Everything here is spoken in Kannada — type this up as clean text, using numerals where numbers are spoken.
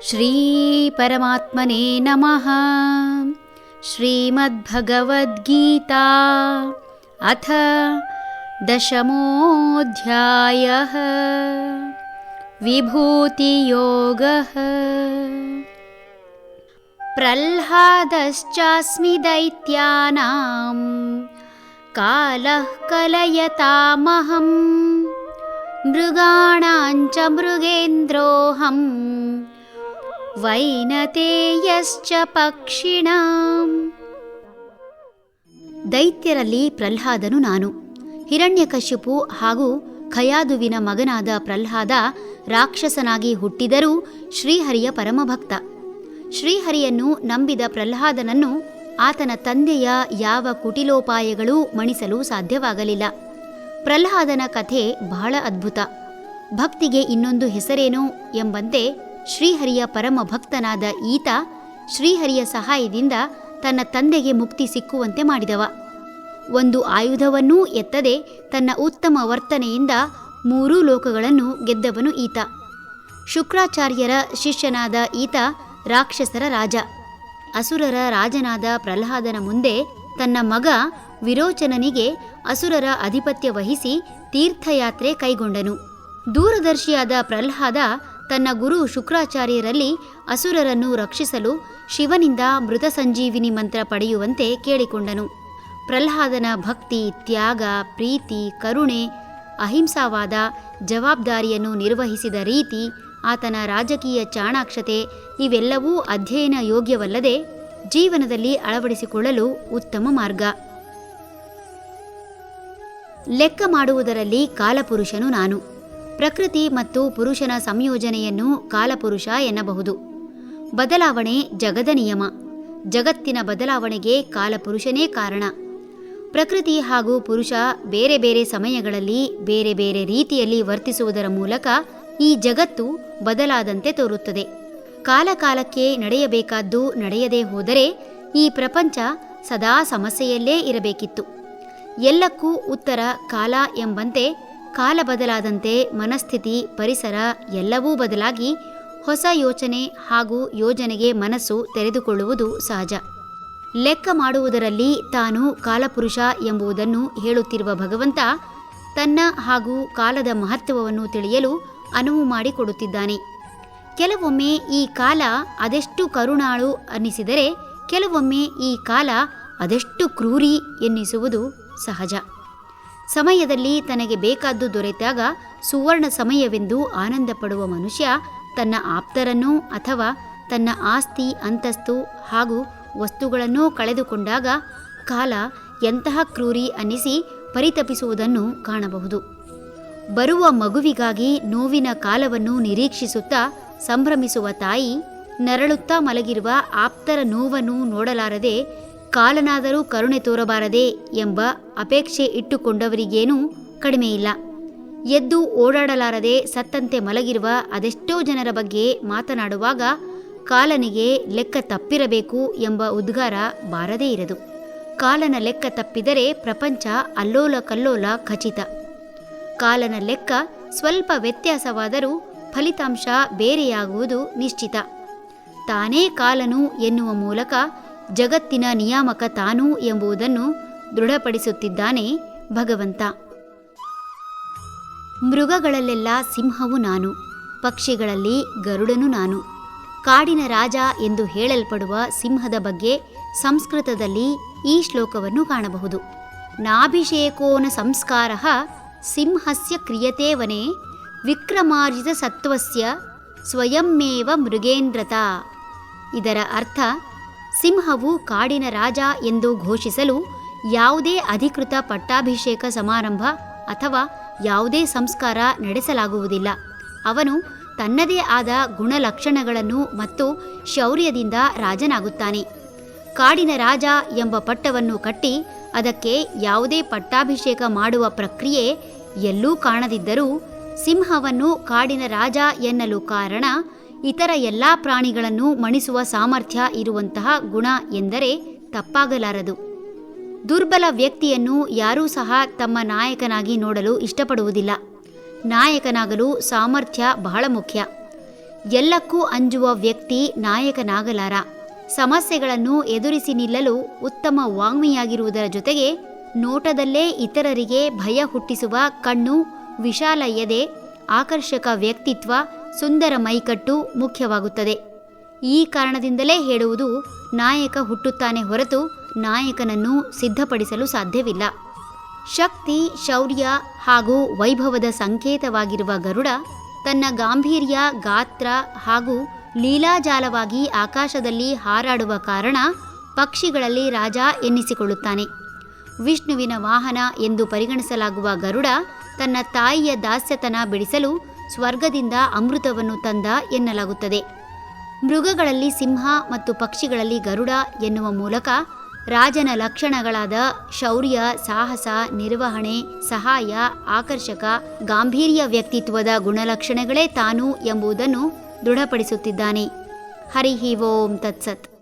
ಶ್ರೀ ಪರಮಾತ್ಮನೇ ನಮಃ. ಶ್ರೀಮದ್ಭಗವದ್ಗೀತಾ ಅಥ ದಶಮೋऽಧ್ಯಾಯಃ. ವಿಭೂತಿಯೋಗಃ. ಪ್ರಹ್ಲಾದಶ್ಚಾಸ್ಮಿ ದೈತ್ಯಾನಾಂ ಕಾಲಃ ಕಲಯತಾಮಹಂ ಮೃಗಾಣಾಂಚ ಮೃಗೇಂದ್ರೋಹಂ ವೈನತೇಯಶ್ಚ ಪಕ್ಷಿಣಾಂ. ದೈತ್ಯರಲ್ಲಿ ಪ್ರಹ್ಲಾದನು ನಾನು. ಹಿರಣ್ಯಕಶಿಪು ಹಾಗೂ ಖಯಾದುವಿನ ಮಗನಾದ ಪ್ರಹ್ಲಾದ ರಾಕ್ಷಸನಾಗಿ ಹುಟ್ಟಿದರೂ ಶ್ರೀಹರಿಯ ಪರಮಭಕ್ತ. ಶ್ರೀಹರಿಯನ್ನು ನಂಬಿದ ಪ್ರಹ್ಲಾದನನ್ನು ಆತನ ತಂದೆಯ ಯಾವ ಕುಟಿಲೋಪಾಯಗಳೂ ಮಣಿಸಲು ಸಾಧ್ಯವಾಗಲಿಲ್ಲ. ಪ್ರಹ್ಲಾದನ ಕಥೆ ಬಹಳ ಅದ್ಭುತ. ಭಕ್ತಿಗೆ ಇನ್ನೊಂದು ಹೆಸರೇನೋ ಎಂಬಂತೆ ಶ್ರೀಹರಿಯ ಪರಮ ಭಕ್ತನಾದ ಈತ ಶ್ರೀಹರಿಯ ಸಹಾಯದಿಂದ ತನ್ನ ತಂದೆಗೆ ಮುಕ್ತಿ ಸಿಕ್ಕುವಂತೆ ಮಾಡಿದವ. ಒಂದು ಆಯುಧವನ್ನೂ ಎತ್ತದೆ ತನ್ನ ಉತ್ತಮ ವರ್ತನೆಯಿಂದ ಮೂರೂ ಲೋಕಗಳನ್ನು ಗೆದ್ದವನು ಈತ. ಶುಕ್ರಾಚಾರ್ಯರ ಶಿಷ್ಯನಾದ ಈತ ರಾಕ್ಷಸರ ರಾಜ. ಅಸುರರ ರಾಜನಾದ ಪ್ರಹ್ಲಾದನ ಮುಂದೆ ತನ್ನ ಮಗ ವಿರೋಚನನಿಗೆ ಅಸುರರ ಅಧಿಪತ್ಯ ವಹಿಸಿ ತೀರ್ಥಯಾತ್ರೆ ಕೈಗೊಂಡನು. ದೂರದರ್ಶಿಯಾದ ಪ್ರಹ್ಲಾದ ತನ್ನ ಗುರು ಶುಕ್ರಾಚಾರ್ಯರಲ್ಲಿ ಅಸುರರನ್ನು ರಕ್ಷಿಸಲು ಶಿವನಿಂದ ಮೃತ ಸಂಜೀವಿನಿ ಮಂತ್ರ ಪಡೆಯುವಂತೆ ಕೇಳಿಕೊಂಡನು. ಪ್ರಹ್ಲಾದನ ಭಕ್ತಿ, ತ್ಯಾಗ, ಪ್ರೀತಿ, ಕರುಣೆ, ಅಹಿಂಸಾವಾದ, ಜವಾಬ್ದಾರಿಯನ್ನು ನಿರ್ವಹಿಸಿದ ರೀತಿ, ಆತನ ರಾಜಕೀಯ ಚಾಣಾಕ್ಷತೆ ಇವೆಲ್ಲವೂ ಅಧ್ಯಯನ ಯೋಗ್ಯವಲ್ಲದೆ ಜೀವನದಲ್ಲಿ ಅಳವಡಿಸಿಕೊಳ್ಳಲು ಉತ್ತಮ ಮಾರ್ಗ. ಲೆಕ್ಕ ಮಾಡುವುದರಲ್ಲಿ ಕಾಲಪುರುಷನು ನಾನು. ಪ್ರಕೃತಿ ಮತ್ತು ಪುರುಷನ ಸಂಯೋಜನೆಯನ್ನು ಕಾಲಪುರುಷ ಎನ್ನಬಹುದು. ಬದಲಾವಣೆ ಜಗದ ನಿಯಮ. ಜಗತ್ತಿನ ಬದಲಾವಣೆಗೆ ಕಾಲಪುರುಷನೇ ಕಾರಣ. ಪ್ರಕೃತಿ ಹಾಗೂ ಪುರುಷ ಬೇರೆ ಬೇರೆ ಸಮಯಗಳಲ್ಲಿ ಬೇರೆ ಬೇರೆ ರೀತಿಯಲ್ಲಿ ವರ್ತಿಸುವುದರ ಮೂಲಕ ಈ ಜಗತ್ತು ಬದಲಾದಂತೆ ತೋರುತ್ತದೆ. ಕಾಲಕಾಲಕ್ಕೆ ನಡೆಯಬೇಕಾದ್ದು ನಡೆಯದೇ ಹೋದರೆ ಈ ಪ್ರಪಂಚ ಸದಾ ಸಮಸ್ಯೆಯಲ್ಲೇ ಇರಬೇಕಿತ್ತು. ಎಲ್ಲಕ್ಕೂ ಉತ್ತರ ಕಾಲ ಎಂಬಂತೆ ಕಾಲ ಬದಲಾದಂತೆ ಮನಸ್ಥಿತಿ, ಪರಿಸರ ಎಲ್ಲವೂ ಬದಲಾಗಿ ಹೊಸ ಯೋಚನೆ ಹಾಗೂ ಯೋಜನೆಗೆ ಮನಸ್ಸು ತೆರೆದುಕೊಳ್ಳುವುದು ಸಹಜ. ಲೆಕ್ಕ ಮಾಡುವುದರಲ್ಲಿ ತಾನು ಕಾಲಪುರುಷ ಎಂಬುದನ್ನು ಹೇಳುತ್ತಿರುವ ಭಗವಂತ ತನ್ನ ಹಾಗೂ ಕಾಲದ ಮಹತ್ವವನ್ನು ತಿಳಿಯಲು ಅನುವು ಮಾಡಿಕೊಡುತ್ತಿದ್ದಾನೆ. ಕೆಲವೊಮ್ಮೆ ಈ ಕಾಲ ಅದೆಷ್ಟು ಕರುಣಾಳು ಅನ್ನಿಸಿದರೆ ಕೆಲವೊಮ್ಮೆ ಈ ಕಾಲ ಅದೆಷ್ಟು ಕ್ರೂರಿ ಎನ್ನಿಸುವುದು ಸಹಜ. ಸಮಯದಲ್ಲಿ ತನಗೆ ಬೇಕಾದ್ದು ದೊರೆತಾಗ ಸುವರ್ಣ ಸಮಯವೆಂದು ಆನಂದ ಪಡುವ ಮನುಷ್ಯ ತನ್ನ ಆಪ್ತರನ್ನೋ ಅಥವಾ ತನ್ನ ಆಸ್ತಿ, ಅಂತಸ್ತು ಹಾಗೂ ವಸ್ತುಗಳನ್ನೋ ಕಳೆದುಕೊಂಡಾಗ ಕಾಲ ಎಂತಹ ಕ್ರೂರಿ ಅನ್ನಿಸಿ ಪರಿತಪಿಸುವುದನ್ನು ಕಾಣಬಹುದು. ಬರುವ ಮಗುವಿಗಾಗಿ ನೋವಿನ ಕಾಲವನ್ನು ನಿರೀಕ್ಷಿಸುತ್ತಾ ಸಂಭ್ರಮಿಸುವ ತಾಯಿ ನರಳುತ್ತಾ ಮಲಗಿರುವ ಆಪ್ತರ ನೋವನ್ನು ನೋಡಲಾರದೆ ಕಾಲನಾದರೂ ಕರುಣೆ ತೋರಬಾರದೆ ಎಂಬ ಅಪೇಕ್ಷೆ ಇಟ್ಟುಕೊಂಡವರಿಗೇನೂ ಕಡಿಮೆಯಿಲ್ಲ. ಎದ್ದು ಓಡಾಡಲಾರದೆ ಸತ್ತಂತೆ ಮಲಗಿರುವ ಅದೆಷ್ಟೋ ಜನರ ಬಗ್ಗೆ ಮಾತನಾಡುವಾಗ ಕಾಲನಿಗೆ ಲೆಕ್ಕ ತಪ್ಪಿರಬೇಕು ಎಂಬ ಉದ್ಗಾರ ಬಾರದೇ ಇರದು. ಕಾಲನ ಲೆಕ್ಕ ತಪ್ಪಿದರೆ ಪ್ರಪಂಚ ಅಲ್ಲೋಲ ಕಲ್ಲೋಲ ಖಚಿತ. ಕಾಲನ ಲೆಕ್ಕ ಸ್ವಲ್ಪ ವ್ಯತ್ಯಾಸವಾದರೂ ಫಲಿತಾಂಶ ಬೇರೆಯಾಗುವುದು ನಿಶ್ಚಿತ. ತಾನೇ ಕಾಲನು ಎನ್ನುವ ಮೂಲಕ ಜಗತ್ತಿನ ನಿಯಾಮಕ ತಾನೂ ಎಂಬುದನ್ನು ದೃಢಪಡಿಸುತ್ತಿದ್ದಾನೆ ಭಗವಂತ. ಮೃಗಗಳಲ್ಲೆಲ್ಲ ಸಿಂಹವು ನಾನು, ಪಕ್ಷಿಗಳಲ್ಲಿ ಗರುಡನು ನಾನು. ಕಾಡಿನ ರಾಜ ಎಂದು ಹೇಳಲ್ಪಡುವ ಸಿಂಹದ ಬಗ್ಗೆ ಸಂಸ್ಕೃತದಲ್ಲಿ ಈ ಶ್ಲೋಕವನ್ನು ಕಾಣಬಹುದು. ನಾಭಿಷೇಕೋನ ಸಂಸ್ಕಾರಃ ಸಿಂಹಸ್ಯ ಕ್ರಿಯತೆ ವನೆ ವಿಕ್ರಮಾರ್ಜಿತ ಸತ್ವಸ್ಯ ಸ್ವಯಂಮೇವ ಮೃಗೇಂದ್ರತ. ಇದರ ಅರ್ಥ, ಸಿಂಹವು ಕಾಡಿನ ರಾಜ ಎಂದು ಘೋಷಿಸಲು ಯಾವುದೇ ಅಧಿಕೃತ ಪಟ್ಟಾಭಿಷೇಕ ಸಮಾರಂಭ ಅಥವಾ ಯಾವುದೇ ಸಂಸ್ಕಾರ ನಡೆಸಲಾಗುವುದಿಲ್ಲ. ಅವನು ತನ್ನದೇ ಆದ ಗುಣಲಕ್ಷಣಗಳನ್ನು ಮತ್ತು ಶೌರ್ಯದಿಂದ ರಾಜನಾಗುತ್ತಾನೆ. ಕಾಡಿನ ರಾಜ ಎಂಬ ಪಟ್ಟವನ್ನು ಕಟ್ಟಿ ಅದಕ್ಕೆ ಯಾವುದೇ ಪಟ್ಟಾಭಿಷೇಕ ಮಾಡುವ ಪ್ರಕ್ರಿಯೆ ಎಲ್ಲೂ ಕಾಣದಿದ್ದರೂ ಸಿಂಹವನ್ನು ಕಾಡಿನ ರಾಜ ಎನ್ನಲು ಕಾರಣ ಇತರ ಎಲ್ಲ ಪ್ರಾಣಿಗಳನ್ನು ಮಣಿಸುವ ಸಾಮರ್ಥ್ಯ ಇರುವಂತಹ ಗುಣ ಎಂದರೆ ತಪ್ಪಾಗಲಾರದು. ದುರ್ಬಲ ವ್ಯಕ್ತಿಯನ್ನು ಯಾರೂ ಸಹ ತಮ್ಮ ನಾಯಕನಾಗಿ ನೋಡಲು ಇಷ್ಟಪಡುವುದಿಲ್ಲ. ನಾಯಕನಾಗಲು ಸಾಮರ್ಥ್ಯ ಬಹಳ ಮುಖ್ಯ. ಎಲ್ಲಕ್ಕೂ ಅಂಜುವ ವ್ಯಕ್ತಿ ನಾಯಕನಾಗಲಾರ. ಸಮಸ್ಯೆಗಳನ್ನು ಎದುರಿಸಿ ನಿಲ್ಲಲು ಉತ್ತಮ ವಾಗ್ಮಿಯಾಗಿರುವುದರ ಜೊತೆಗೆ ನೋಟದಲ್ಲೇ ಇತರರಿಗೆ ಭಯ ಹುಟ್ಟಿಸುವ ಕಣ್ಣು, ವಿಶಾಲ ಎದೆ, ಆಕರ್ಷಕ ವ್ಯಕ್ತಿತ್ವ, ಸುಂದರ ಮೈಕಟ್ಟು ಮುಖ್ಯವಾಗುತ್ತದೆ. ಈ ಕಾರಣದಿಂದಲೇ ಹೇಳುವುದು, ನಾಯಕ ಹುಟ್ಟುತ್ತಾನೆ ಹೊರತು ನಾಯಕನನ್ನು ಸಿದ್ಧಪಡಿಸಲು ಸಾಧ್ಯವಿಲ್ಲ. ಶಕ್ತಿ, ಶೌರ್ಯ ಹಾಗೂ ವೈಭವದ ಸಂಕೇತವಾಗಿರುವ ಗರುಡ ತನ್ನ ಗಾಂಭೀರ್ಯ, ಗಾತ್ರ ಹಾಗೂ ಲೀಲಾಜಾಲವಾಗಿ ಆಕಾಶದಲ್ಲಿ ಹಾರಾಡುವ ಕಾರಣ ಪಕ್ಷಿಗಳಲ್ಲಿ ರಾಜ ಎನ್ನಿಸಿಕೊಳ್ಳುತ್ತಾನೆ. ವಿಷ್ಣುವಿನ ವಾಹನ ಎಂದು ಪರಿಗಣಿಸಲಾಗುವ ಗರುಡ ತನ್ನ ತಾಯಿಯ ದಾಸ್ಯತನ ಬಿಡಿಸಲು ಸ್ವರ್ಗದಿಂದ ಅಮೃತವನ್ನು ತಂದ ಎನ್ನಲಾಗುತ್ತದೆ. ಮೃಗಗಳಲ್ಲಿ ಸಿಂಹ ಮತ್ತು ಪಕ್ಷಿಗಳಲ್ಲಿ ಗರುಡ ಎನ್ನುವ ಮೂಲಕ ರಾಜನ ಲಕ್ಷಣಗಳಾದ ಶೌರ್ಯ, ಸಾಹಸ, ನಿರ್ವಹಣೆ, ಸಹಾಯ, ಆಕರ್ಷಕ, ಗಾಂಭೀರ್ಯ ವ್ಯಕ್ತಿತ್ವದ ಗುಣಲಕ್ಷಣಗಳೇ ತಾನು ಎಂಬುದನ್ನು ದೃಢಪಡಿಸುತ್ತಿದ್ದಾನೆ. ಹರಿ ಓಂ ತತ್ಸತ್.